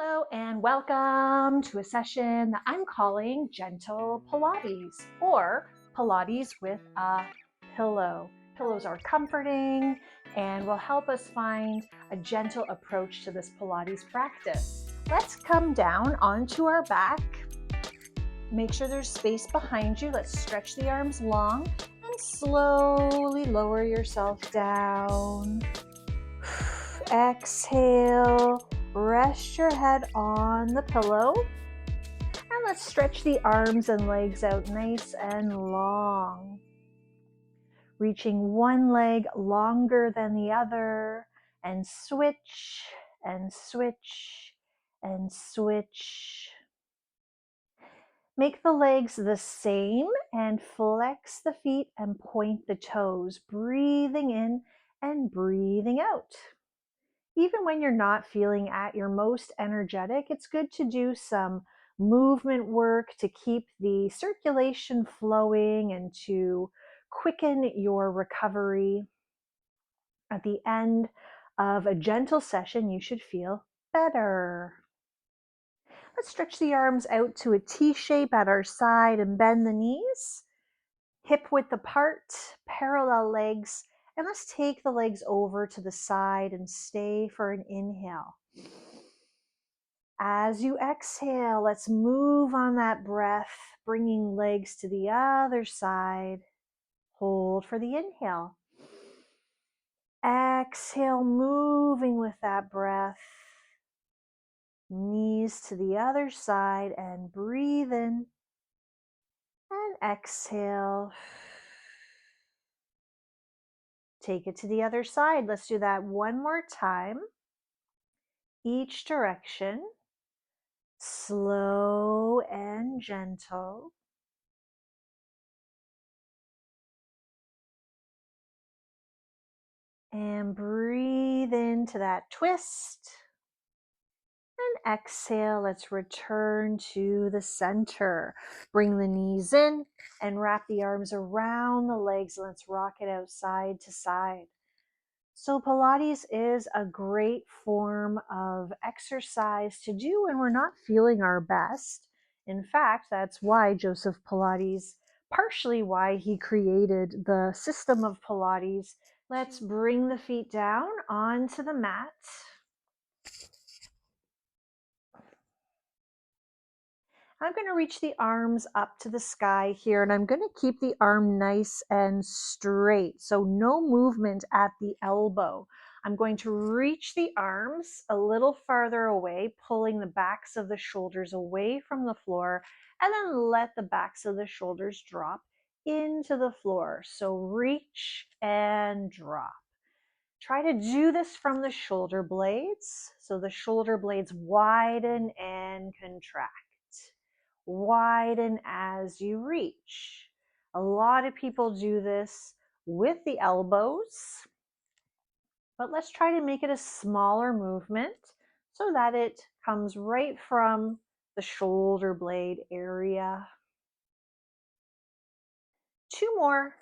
Hello and welcome to a session that I'm calling Gentle Pilates or Pilates with a pillow. Pillows are comforting and will help us find a gentle approach to this Pilates practice. Let's come down onto our back. Make sure there's space behind you. Let's stretch the arms long and slowly lower yourself down. Exhale. Rest your head on the pillow. And let's stretch the arms and legs out nice and long. Reaching one leg longer than the other. And switch, and switch, and switch. Make the legs the same and flex the feet and point the toes. Breathing in and breathing out. Even when you're not feeling at your most energetic, it's good to do some movement work to keep the circulation flowing and to quicken your recovery. At the end of a gentle session, you should feel better. Let's stretch the arms out to a T shape at our side and bend the knees. Hip width apart, parallel legs. And let's take the legs over to the side and stay for an inhale. As you exhale, let's move on that breath, bringing legs to the other side. Hold for the inhale. Exhale, moving with that breath. Knees to the other side and breathe in. And exhale. Take it to the other side. Let's do that one more time. Each direction. Slow and gentle. And breathe into that twist. And exhale, let's return to the center. Bring the knees in and wrap the arms around the legs. Let's rock it out side to side. So Pilates is a great form of exercise to do when we're not feeling our best. In fact, that's why Joseph Pilates, partially why he created the system of Pilates. Let's bring the feet down onto the mat. I'm going to reach the arms up to the sky here, and I'm going to keep the arm nice and straight, so no movement at the elbow. I'm going to reach the arms a little farther away, pulling the backs of the shoulders away from the floor, and then let the backs of the shoulders drop into the floor. So reach and drop. Try to do this from the shoulder blades. So the shoulder blades widen and contract. Widen as you reach. A lot of people do this with the elbows, but let's try to make it a smaller movement so that it comes right from the shoulder blade area. Two more.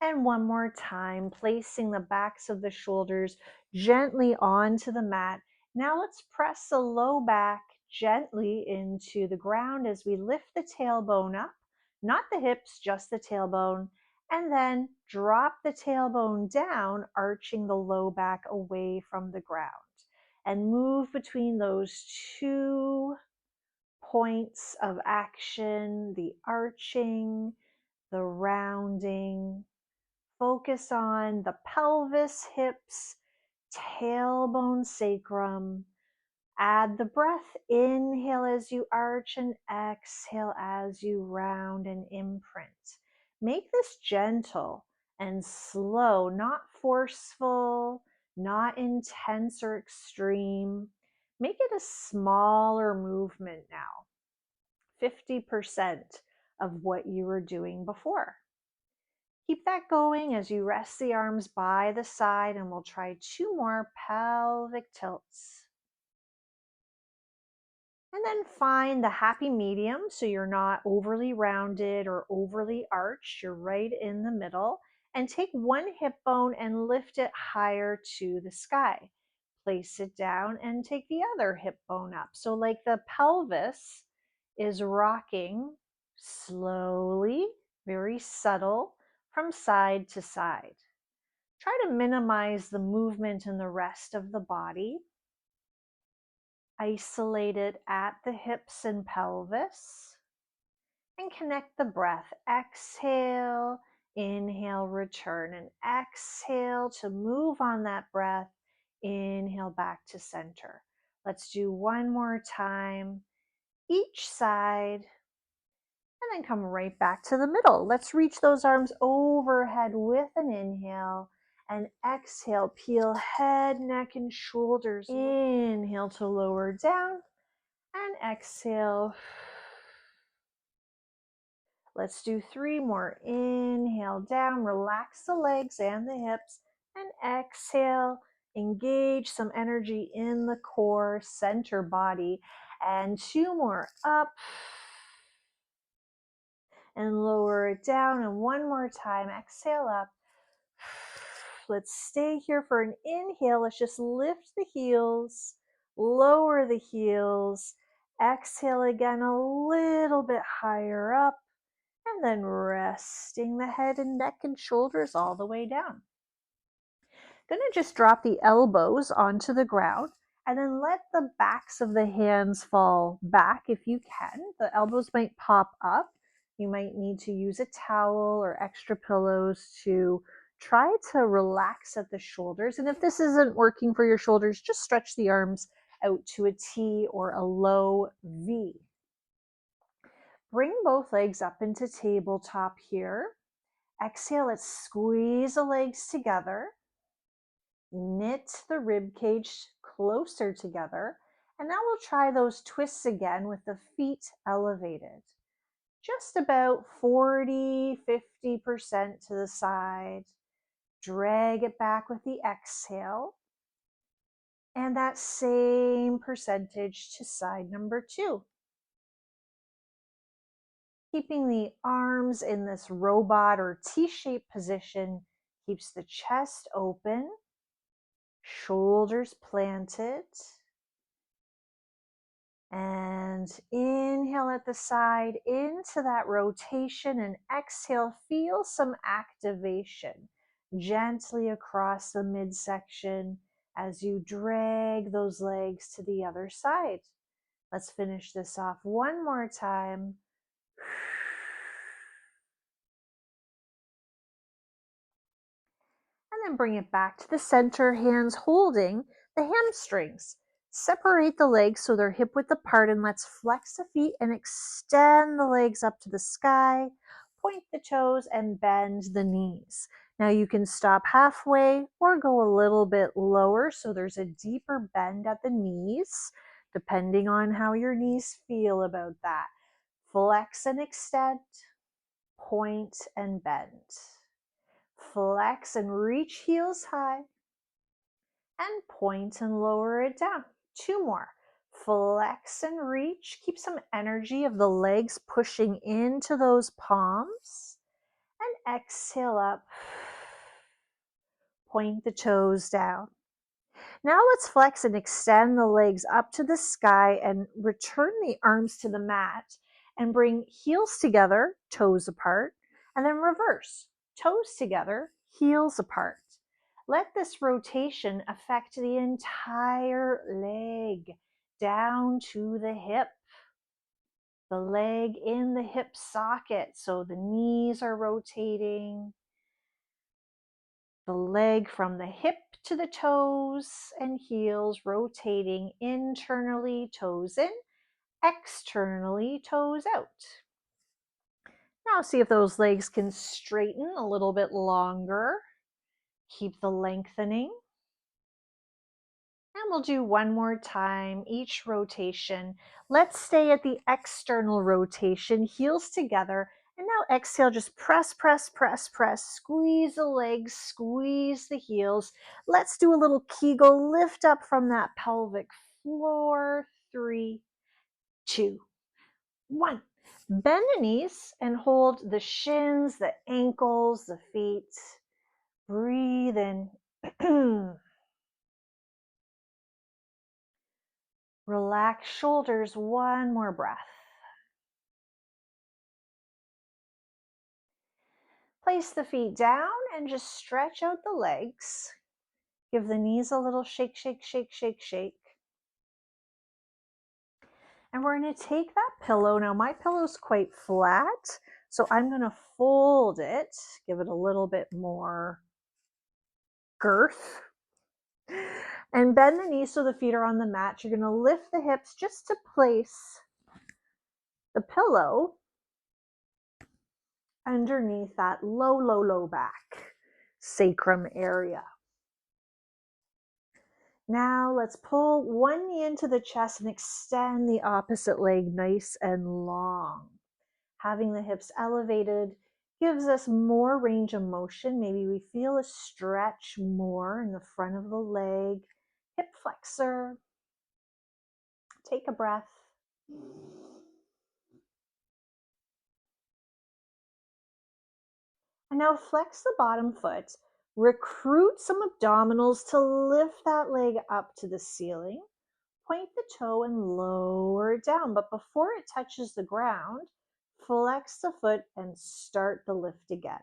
And one more time, placing the backs of the shoulders gently onto the mat. Now let's press the low back gently into the ground as we lift the tailbone up, not the hips, just the tailbone, and then drop the tailbone down, arching the low back away from the ground. And move between those two points of action, the arching, the rounding. Focus on the pelvis, hips, tailbone, sacrum. Add the breath. Inhale as you arch and exhale as you round and imprint. Make this gentle and slow, not forceful, not intense or extreme. Make it a smaller movement now, 50% of what you were doing before. Keep that going as you rest the arms by the side, and we'll try two more pelvic tilts. And then find the happy medium so you're not overly rounded or overly arched. You're right in the middle. And take one hip bone and lift it higher to the sky. place it down and take the other hip bone up. So like the pelvis is rocking slowly, very subtle, from side to side. Try to minimize the movement in the rest of the body. Isolate it at the hips and pelvis. And connect the breath. Exhale, inhale, return, and exhale to move on that breath. Inhale back to center. Let's do one more time, each side, and then come right back to the middle. Let's reach those arms overhead with an inhale, and exhale, peel head, neck, and shoulders. Inhale to lower down, and exhale. Let's do 3 more. Inhale down, relax the legs and the hips, and exhale, engage some energy in the core, center body, and 2 more. Up and lower it down, and 1 more time. Exhale up. Let's stay here for an inhale. Let's just lift the heels, lower the heels. Exhale again, a little bit higher up. And then resting the head and neck and shoulders all the way down. Gonna just drop the elbows onto the ground and then let the backs of the hands fall back if you can. The elbows might pop up. You might need to use a towel or extra pillows to try to relax at the shoulders. And if this isn't working for your shoulders, just stretch the arms out to a T or a low V. Bring both legs up into tabletop here. Exhale, let's squeeze the legs together. Knit the rib cage closer together. And now we'll try those twists again with the feet elevated. Just about 40–50% to the side. Drag it back with the exhale. And that same percentage to side number 2. Keeping the arms in this robot or T-shaped position keeps the chest open, shoulders planted, and inhale at the side into that rotation, and exhale, feel some activation gently across the midsection as you drag those legs to the other side. Let's finish this off one more time. And then bring it back to the center, hands holding the hamstrings. Separate the legs so they're hip width apart, and let's flex the feet and extend the legs up to the sky. Point the toes and bend the knees. Now you can stop halfway or go a little bit lower so there's a deeper bend at the knees, depending on how your knees feel about that. Flex and extend, point and bend. Flex and reach heels high, and point and lower it down. 2 more. Flex and reach. Keep some energy of the legs pushing into those palms. And exhale up. Point the toes down. Now let's flex and extend the legs up to the sky and return the arms to the mat and bring heels together, toes apart, and then reverse. Toes together, heels apart. Let this rotation affect the entire leg down to the hip. The leg in the hip socket, so the knees are rotating. The leg from the hip to the toes and heels rotating internally, toes in, externally, toes out. Now see if those legs can straighten a little bit longer. Keep the lengthening. And we'll do one more time, each rotation. Let's stay at the external rotation, heels together. And now exhale, just press, press, press, press. Squeeze the legs, squeeze the heels. Let's do a little Kegel, lift up from that pelvic floor. 3, 2, 1. Bend the knees and hold the shins, the ankles, the feet. Breathe in. Relax shoulders, one more breath. Place the feet down and just stretch out the legs. Give the knees a little shake, shake, shake, shake, shake. And we're going to take that pillow. Now my pillow's quite flat, so I'm going to fold it, give it a little bit more girth, and bend the knees so the feet are on the mat. You're going to lift the hips just to place the pillow underneath that low, low, low back sacrum area. Now let's pull one knee into the chest and extend the opposite leg nice and long. Having the hips elevated gives us more range of motion. Maybe we feel a stretch more in the front of the leg, hip flexor. Take a breath. And now flex the bottom foot. Recruit some abdominals to lift that leg up to the ceiling. Point the toe and lower it down, but before it touches the ground, flex the foot and start the lift again.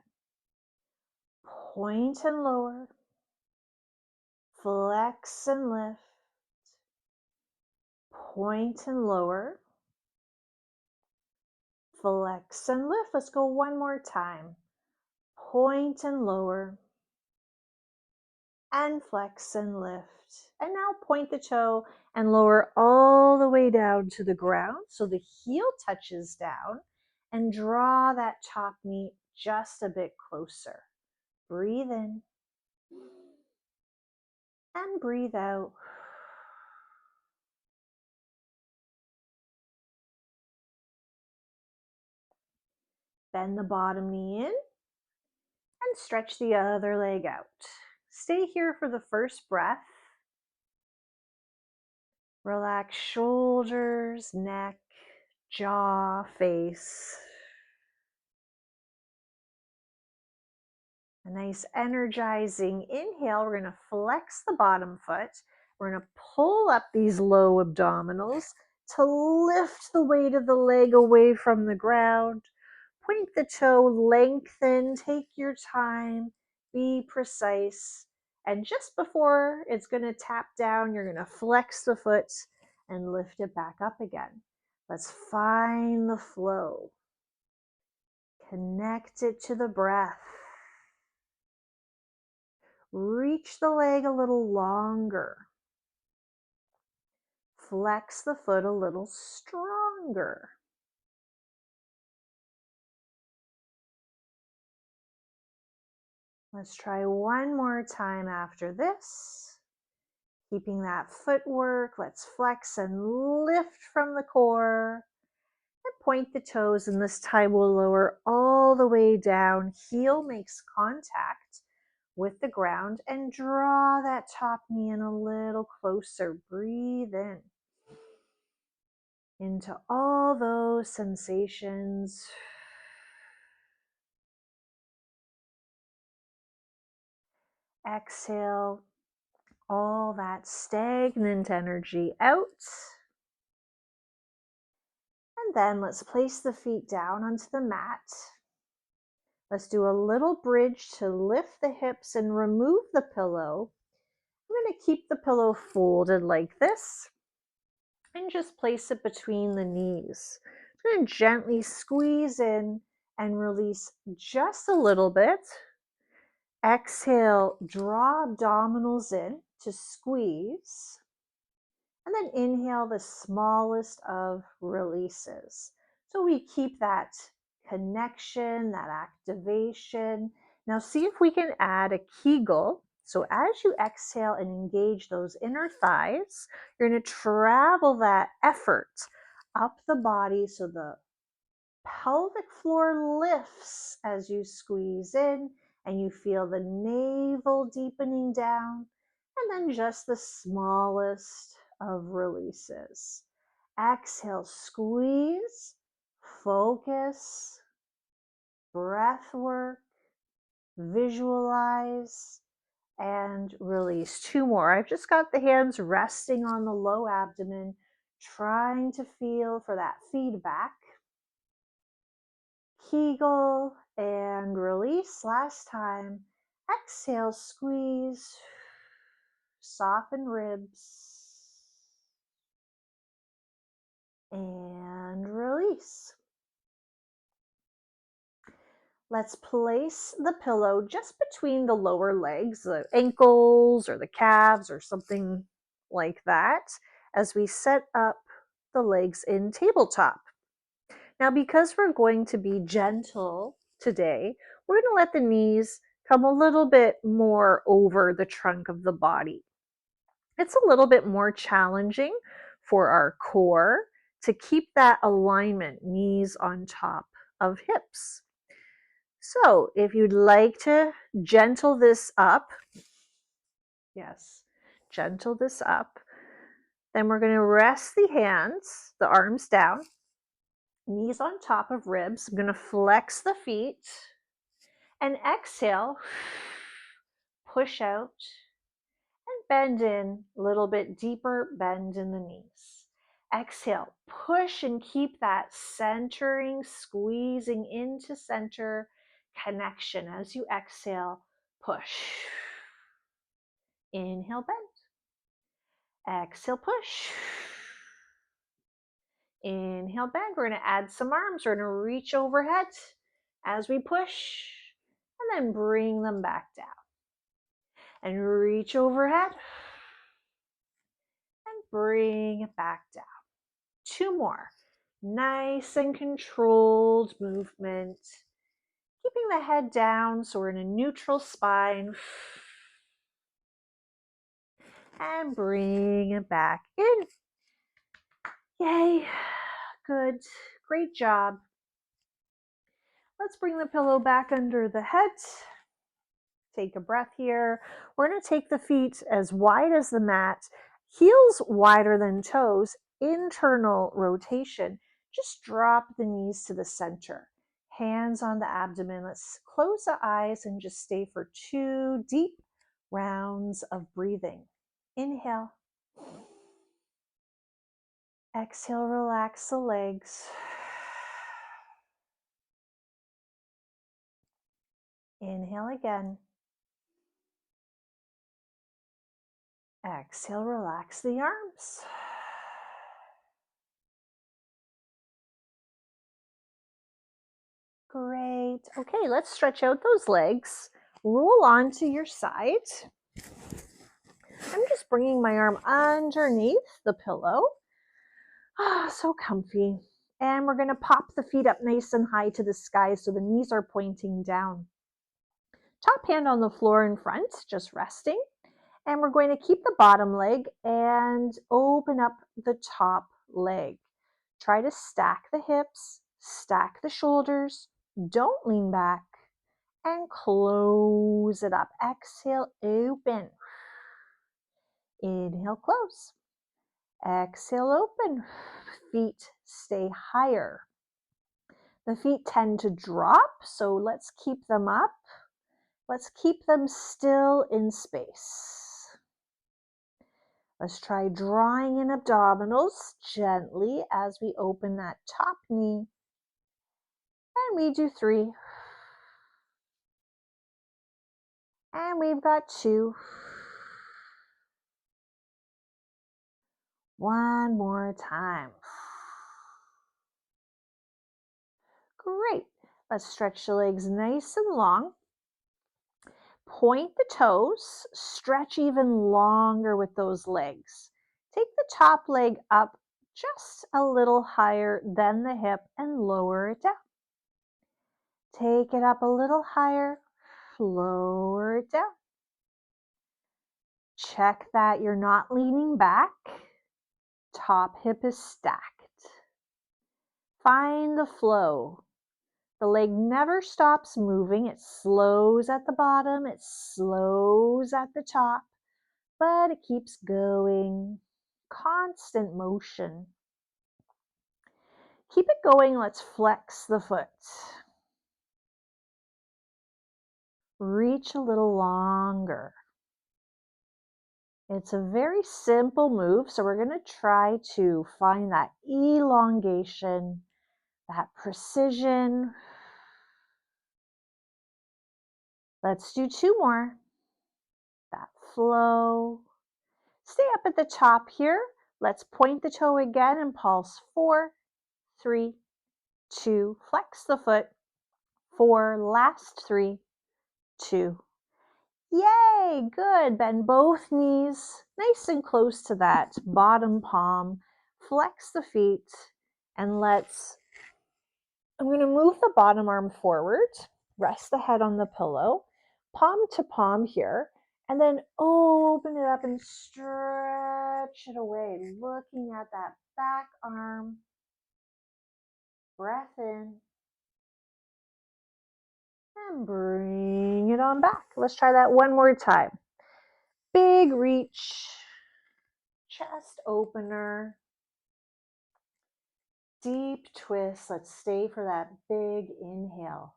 Point and lower, flex and lift, point and lower, flex and lift. Let's go one more time. Point and lower, and flex and lift. And now point the toe and lower all the way down to the ground so the heel touches down, and draw that top knee just a bit closer. Breathe in and breathe out. Bend the bottom knee in and stretch the other leg out. Stay here for the first breath. Relax shoulders, neck, jaw, face. A nice energizing inhale. We're going to flex the bottom foot. We're going to pull up these low abdominals to lift the weight of the leg away from the ground. Point the toe, lengthen, take your time, be precise. And just before it's going to tap down, you're going to flex the foot and lift it back up again. Let's find the flow. Connect it to the breath. Reach the leg a little longer. Flex the foot a little stronger. Let's try one more time after this. Keeping that footwork, let's flex and lift from the core. And point the toes, and this time we'll lower all the way down. Heel makes contact with the ground, and draw that top knee in a little closer. Breathe in into all those sensations. Exhale all that stagnant energy out. And then let's place the feet down onto the mat. Let's do a little bridge to lift the hips and remove the pillow. I'm going to keep the pillow folded like this and just place it between the knees. I'm going to gently squeeze in and release just a little bit. Exhale, draw abdominals in to squeeze. And then inhale the smallest of releases. So we keep that connection, that activation. Now see if we can add a Kegel. So as you exhale and engage those inner thighs, you're going to travel that effort up the body so the pelvic floor lifts as you squeeze in and you feel the navel deepening down, and then just the smallest of releases. Exhale, squeeze, focus, breath work, visualize, and release. Two more. I've just got the hands resting on the low abdomen. trying to feel for that feedback. Kegel and release. Last time. Exhale, squeeze. Soften ribs. And release. Let's place the pillow just between the lower legs, the ankles or the calves or something like that, as we set up the legs in tabletop. Now, because we're going to be gentle today, we're going to let the knees come a little bit more over the trunk of the body. It's a little bit more challenging for our core to keep that alignment, knees on top of hips. So if you'd like to gentle this up, yes, gentle this up, then we're going to rest the hands, the arms down, knees on top of ribs. I'm going to flex the feet and exhale, push out and bend in a little bit deeper, bend in the knees. Exhale, push and keep that centering, squeezing into center connection. As you exhale, push. Inhale, bend. Exhale, push. Inhale, bend. We're going to add some arms. We're going to reach overhead as we push and then bring them back down. And reach overhead and bring it back down. 2 more. Nice and controlled movement. Keeping the head down so we're in a neutral spine. And bring it back in. Yay. Good. Great job. Let's bring the pillow back under the head. Take a breath here. We're going to take the feet as wide as the mat, heels wider than toes, internal rotation. Just drop the knees to the center. Hands on the abdomen. Let's close the eyes and just stay for 2 deep rounds of breathing. Inhale. Exhale, relax the legs. Inhale again. Exhale, relax the arms. Great. Okay, let's stretch out those legs. Roll onto your side. I'm just bringing my arm underneath the pillow. So comfy. And we're going to pop the feet up nice and high to the sky so the knees are pointing down. Top hand on the floor in front, just resting. And we're going to keep the bottom leg and open up the top leg. Try to stack the hips, stack the shoulders. Don't lean back. And close it up. Exhale, open. Inhale, close. Exhale, open. Feet stay higher. The feet tend to drop, so let's keep them up. Let's keep them still in space. Let's try drawing in abdominals gently as we open that top knee. And we do 3. And we've got 2. 1 more time. Great. Let's stretch the legs nice and long. Point the toes. Stretch even longer with those legs. Take the top leg up just a little higher than the hip and lower it down. Take it up a little higher. Lower it down. Check that you're not leaning back. Top hip is stacked. Find the flow. The leg never stops moving. It slows at the bottom. It slows at the top, but it keeps going. Constant motion. Keep it going. Let's flex the foot. Reach a little longer. It's a very simple move, so we're going to try to find that elongation, that precision. Let's do 2 more. That flow. Stay up at the top here. Let's point the toe again and pulse. 4, 3, 2. Flex the foot. 4, last 3, 2. Yay, good. Bend both knees nice and close to that bottom palm. Flex the feet and I'm going to move the bottom arm forward, rest the head on the pillow, palm to palm here, and then open it up and stretch it away, looking at that back arm. Breath in and bring it on back. Let's try that one more time. Big reach, chest opener, deep twist. Let's stay for that big inhale.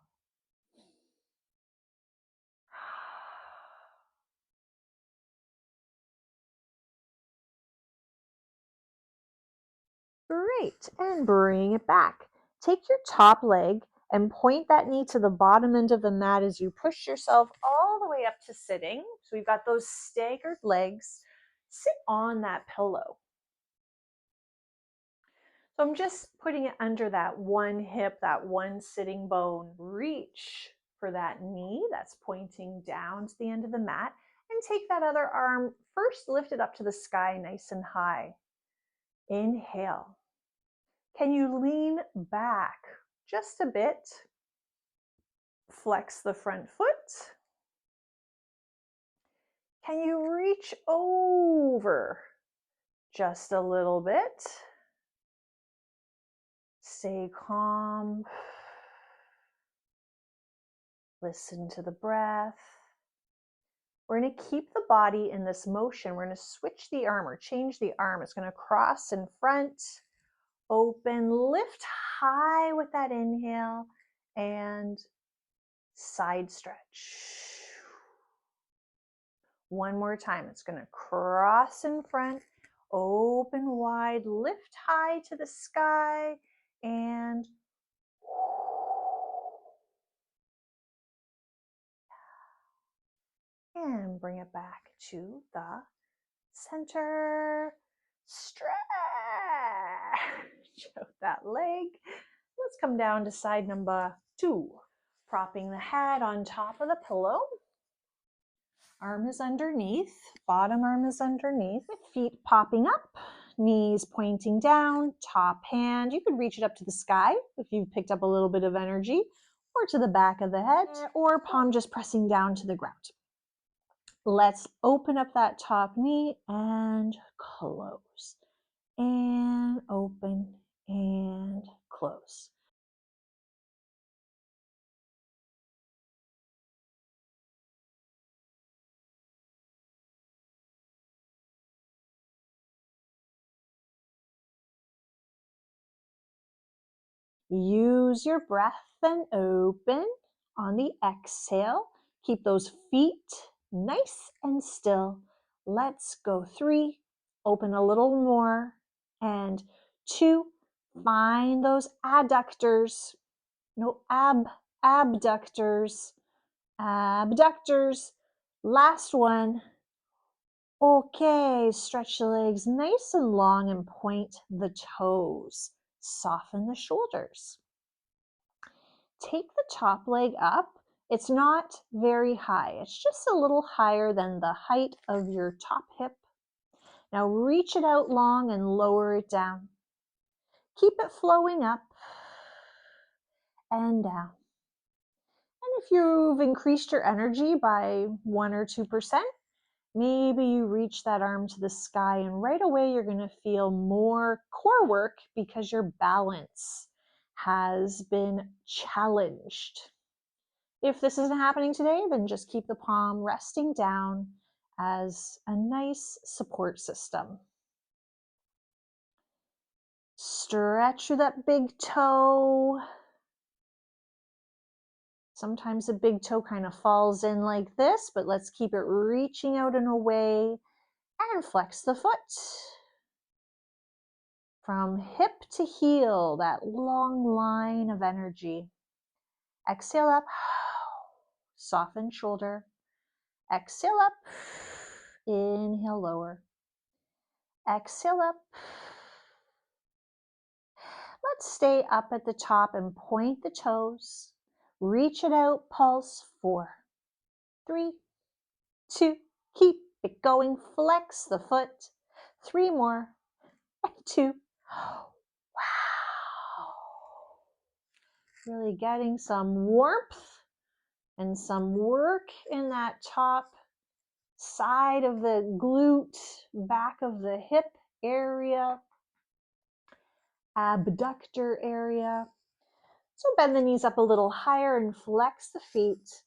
Great, and bring it back. Take your top leg and point that knee to the bottom end of the mat as you push yourself all the way up to sitting. So we've got those staggered legs. Sit on that pillow. So I'm just putting it under that one hip, that one sitting bone. Reach for that knee that's pointing down to the end of the mat, and take that other arm, first lift it up to the sky nice and high. Inhale. Can you lean back just a bit? Flex the front foot. Can you reach over just a little bit? Stay calm. Listen to the breath. We're going to keep the body in this motion. We're going to switch the arm or change the arm. It's going to cross in front, open, lift high with that inhale, and side stretch. One more time. It's going to cross in front, open wide, lift high to the sky, and bring it back to the center. Stretch out that leg. Let's come down to side number 2. Propping the head on top of the pillow. Arm is underneath, bottom arm is underneath, with feet popping up, knees pointing down, top hand. You could reach it up to the sky if you've picked up a little bit of energy, or to the back of the head, or palm just pressing down to the ground. Let's open up that top knee and close. And open and close. Use your breath and open on the exhale. Keep those feet nice and still. Let's go 3, open a little more, and 2, find those adductors. No, abductors. Abductors. Last one. Okay, stretch the legs nice and long and point the toes. Soften the shoulders. Take the top leg up. It's not very high. It's just a little higher than the height of your top hip. Now reach it out long and lower it down. Keep it flowing up and down. And if you've increased your energy by 1 or 2%, maybe you reach that arm to the sky, and right away you're going to feel more core work because your balance has been challenged. If this isn't happening today, then just keep the palm resting down as a nice support system. Stretch through that big toe. Sometimes the big toe kind of falls in like this, but let's keep it reaching out and away. And flex the foot. From hip to heel, that long line of energy. Exhale up, soften shoulder. Exhale up, inhale lower. Exhale up. Let's stay up at the top and point the toes. Reach it out, pulse. 4, 3, 2, keep it going. Flex the foot. 3 more, and 2. Wow. Really getting some warmth and some work in that top side of the glute, back of the hip area, abductor area. So bend the knees up a little higher and flex the feet.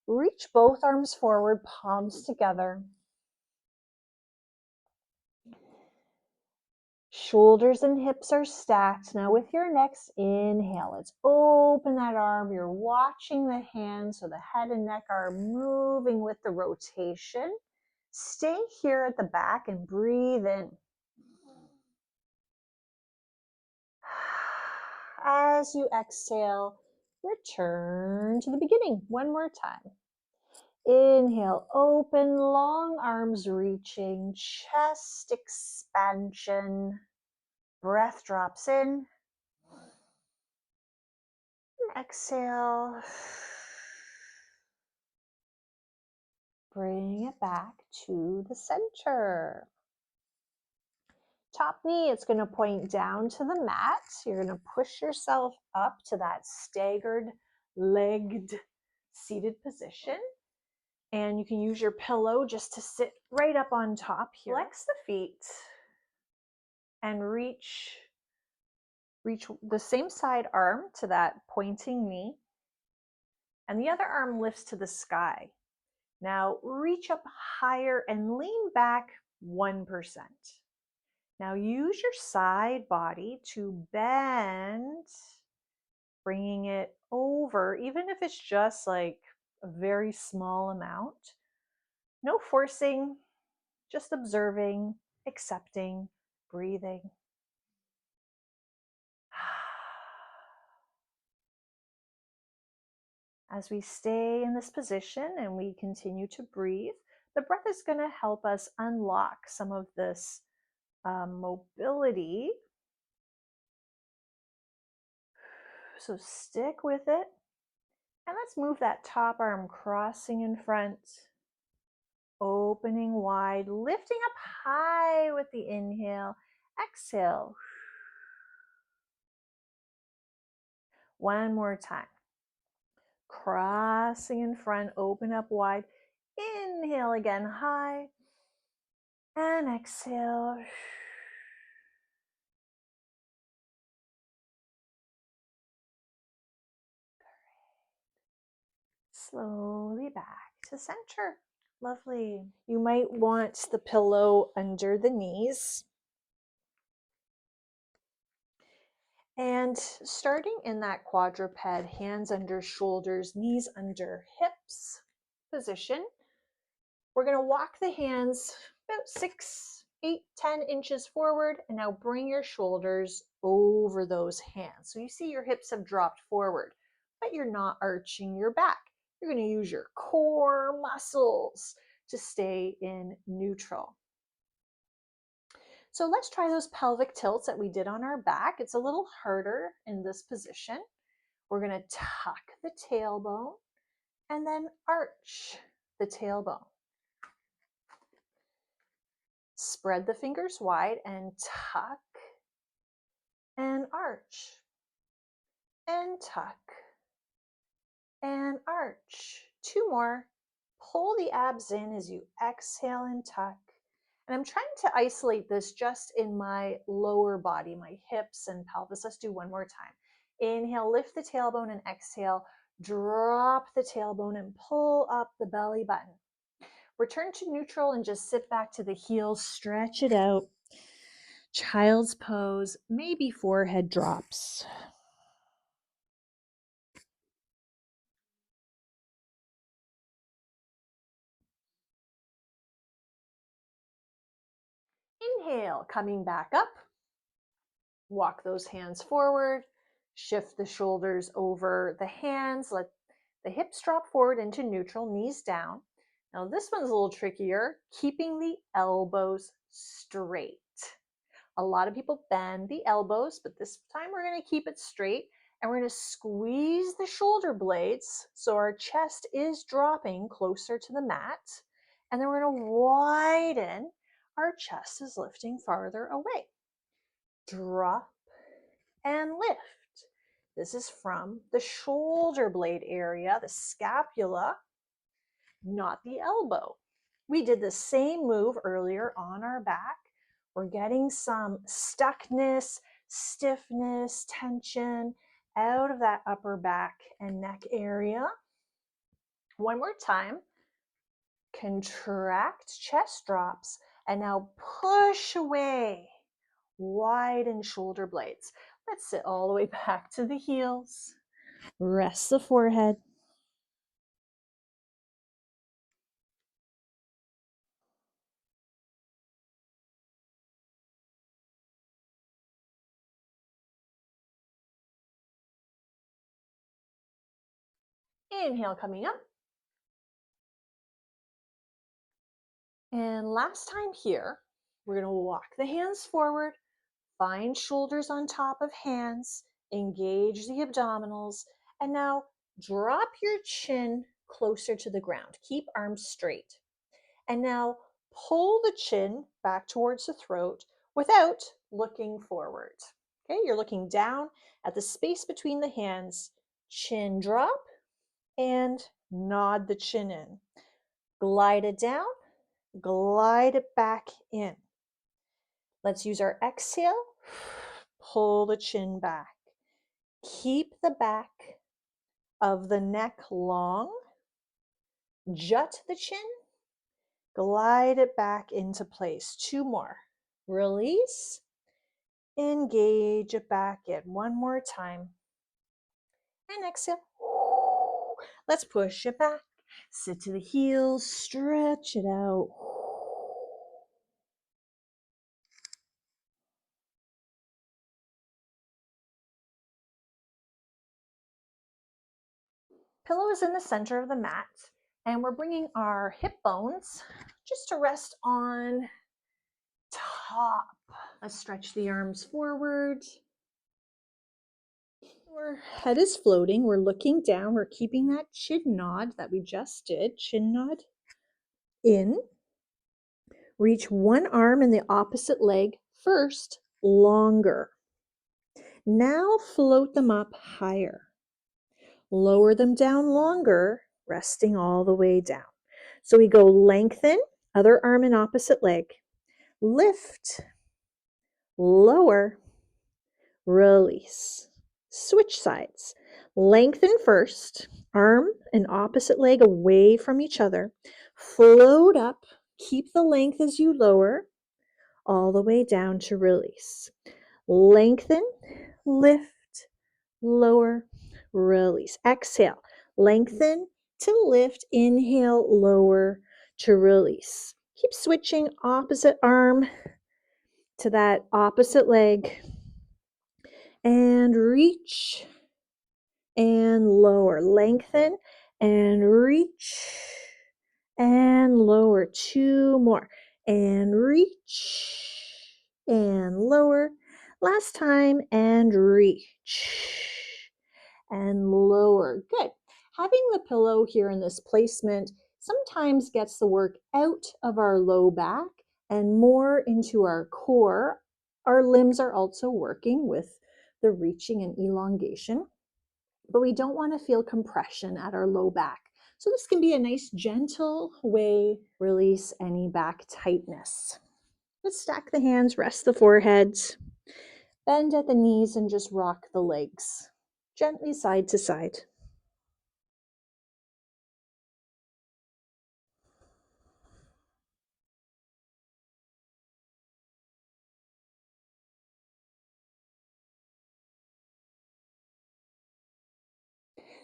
Reach both arms forward, palms together. Shoulders and hips are stacked. Now with your next inhale, let's open that arm. You're watching the hands, so the head and neck are moving with the rotation. Stay here at the back and breathe in. As you exhale, return to the beginning. One more time. Inhale, open, long arms reaching, chest expansion. Breath drops in. Exhale. Bring it back to the center. Top knee, it's going to point down to the mat. You're going to push yourself up to that staggered, legged, seated position. And you can use your pillow just to sit right up on top here. Flex the feet and reach the same side arm to that pointing knee. And the other arm lifts to the sky. Now reach up higher and lean back 1%. Now use your side body to bend, bringing it over, even if it's just like a very small amount. No forcing, just observing, accepting, breathing. As we stay in this position and we continue to breathe, the breath is going to help us unlock some of this mobility. So stick with it. And let's move that top arm crossing in front, opening wide, lifting up high with the inhale. Exhale. One more time. Crossing in front, open up wide. Inhale again, high. And exhale. Slowly back to center. Lovely. You might want the pillow under the knees. And starting in that quadruped, hands under shoulders, knees under hips position, we're going to walk the hands about 6, 8, 10 inches forward, and now bring your shoulders over those hands. So you see your hips have dropped forward, but you're not arching your back. You're going to use your core muscles to stay in neutral. So let's try those pelvic tilts that we did on our back. It's a little harder in this position. We're going to tuck the tailbone and then arch the tailbone. Spread the fingers wide and tuck and arch and tuck and arch. 2 more. Pull the abs in as you exhale and tuck. And I'm trying to isolate this just in my lower body, my hips and pelvis. Let's do one more time. Inhale, lift the tailbone, and exhale, drop the tailbone and pull up the belly button. Return to neutral and just sit back to the heels, stretch it out. Child's pose, maybe forehead drops. Inhale, coming back up. Walk those hands forward. Shift the shoulders over the hands. Let the hips drop forward into neutral, knees down. Now this one's a little trickier, keeping the elbows straight. A lot of people bend the elbows, but this time we're going to keep it straight and we're going to squeeze the shoulder blades so our chest is dropping closer to the mat. And then we're going to widen. Our chest is lifting farther away. Drop and lift. This is from the shoulder blade area, the scapula, not the elbow. We did the same move earlier on our back. We're getting some stuckness, stiffness, tension out of that upper back and neck area. One more time. Contract, chest drops, and now push away. Widen shoulder blades. Let's sit all the way back to the heels. Rest the forehead. Inhale, coming up. And last time here, we're going to walk the hands forward, find shoulders on top of hands, engage the abdominals, and now drop your chin closer to the ground. Keep arms straight. And now pull the chin back towards the throat without looking forward. Okay, you're looking down at the space between the hands, chin drop, and nod the chin in. Glide it down, glide it back in. Let's use our exhale. Pull the chin back. Keep the back of the neck long. Jut the chin. Glide it back into place. 2 more. Release. Engage it back in. 1 more time. And exhale. Let's push it back. Sit to the heels. Stretch it out. Pillow is in the center of the mat, and we're bringing our hip bones just to rest on top. Let's stretch the arms forward. Our head is floating. We're looking down. We're keeping that chin nod that we just did. Chin nod in. Reach one arm and the opposite leg first, longer. Now float them up higher. Lower them down longer, resting all the way down. So we go lengthen, other arm and opposite leg. Lift, lower, release. Switch sides. Lengthen first, arm and opposite leg away from each other. Float up, keep the length as you lower, all the way down to release. Lengthen, lift, lower, release. Exhale, lengthen to lift, inhale, lower to release. Keep switching opposite arm to that opposite leg and reach and lower. Lengthen and reach and lower. 2 more and reach and lower. Last time and reach and lower. Good. Having the pillow here in this placement sometimes gets the work out of our low back and more into our core. Our limbs are also working with the reaching and elongation, but we don't want to feel compression at our low back. So this can be a nice gentle way to release any back tightness. Let's stack the hands, rest the foreheads, bend at the knees, and just rock the legs gently side to side.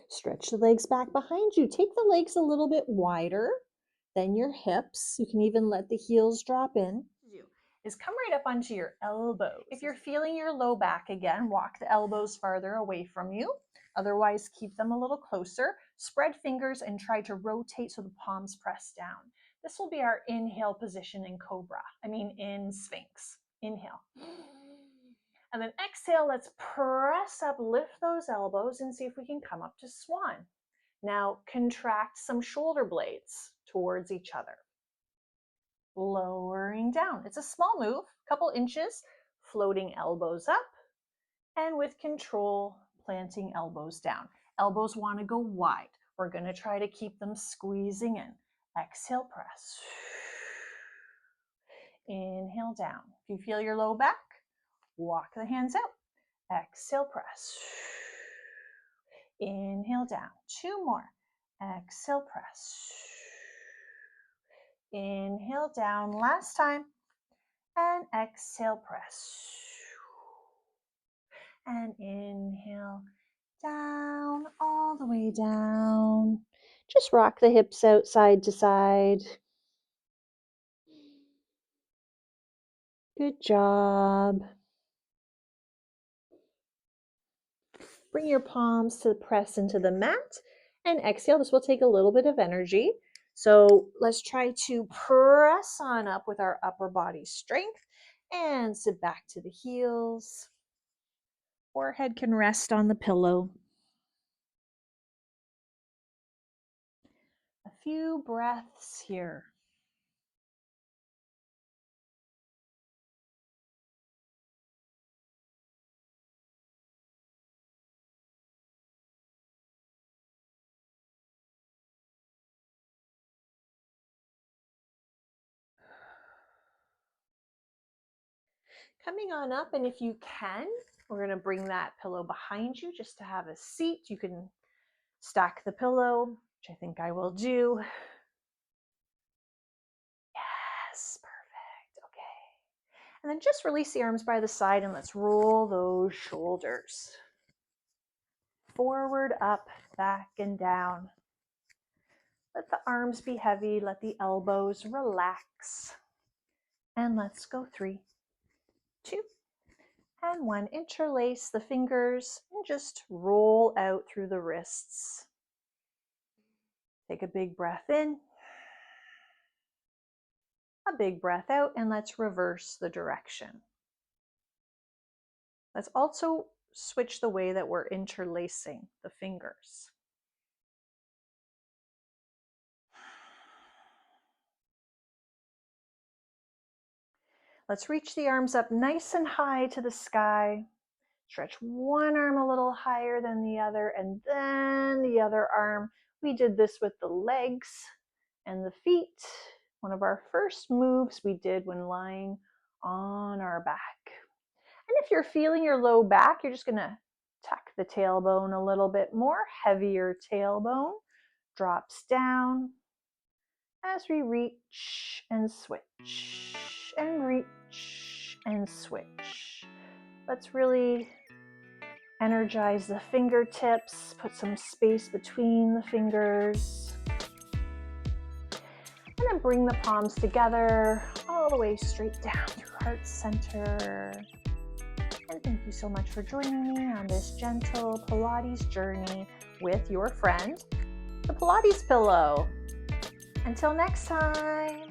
Stretch the legs back behind you. Take the legs a little bit wider than your hips. You can even let the heels drop in. is come right up onto your elbows. If you're feeling your low back again, walk the elbows farther away from you. Otherwise, keep them a little closer. Spread fingers and try to rotate so the palms press down. This will be our inhale position in in Sphinx. Inhale. And then exhale, let's press up, lift those elbows and see if we can come up to swan. Now contract some shoulder blades towards each other. Lowering down. It's a small move, a couple inches, floating elbows up, and with control, planting elbows down. Elbows want to go wide. We're going to try to keep them squeezing in. Exhale, press. Inhale down. If you feel your low back, walk the hands out. Exhale, press. Inhale down. 2 more. Exhale, press. Inhale down. Last time. And exhale, press. And inhale down, all the way down. Just rock the hips out side to side. Good job. Bring your palms to press into the mat and exhale. This will take a little bit of energy. So let's try to press on up with our upper body strength and sit back to the heels. Forehead can rest on the pillow. A few breaths here. Coming on up, and if you can, we're going to bring that pillow behind you just to have a seat. You can stack the pillow, which I think I will do. Yes, perfect. Okay. And then just release the arms by the side and let's roll those shoulders. Forward, up, back, and down. Let the arms be heavy. Let the elbows relax. And let's go 3, 2, and 1. Interlace the fingers and just roll out through the wrists. Take a big breath in, a big breath out, and let's reverse the direction. Let's also switch the way that we're interlacing the fingers. Let's reach the arms up nice and high to the sky. Stretch one arm a little higher than the other, and then the other arm. We did this with the legs and the feet. One of our first moves we did when lying on our back. And if you're feeling your low back, you're just going to tuck the tailbone a little bit more. Heavier tailbone drops down as we reach and switch and reach and switch. Let's really energize the fingertips, put some space between the fingers, and then bring the palms together all the way straight down through heart center. And thank you so much for joining me on this gentle Pilates journey with your friend, the Pilates Pillow. Until next time.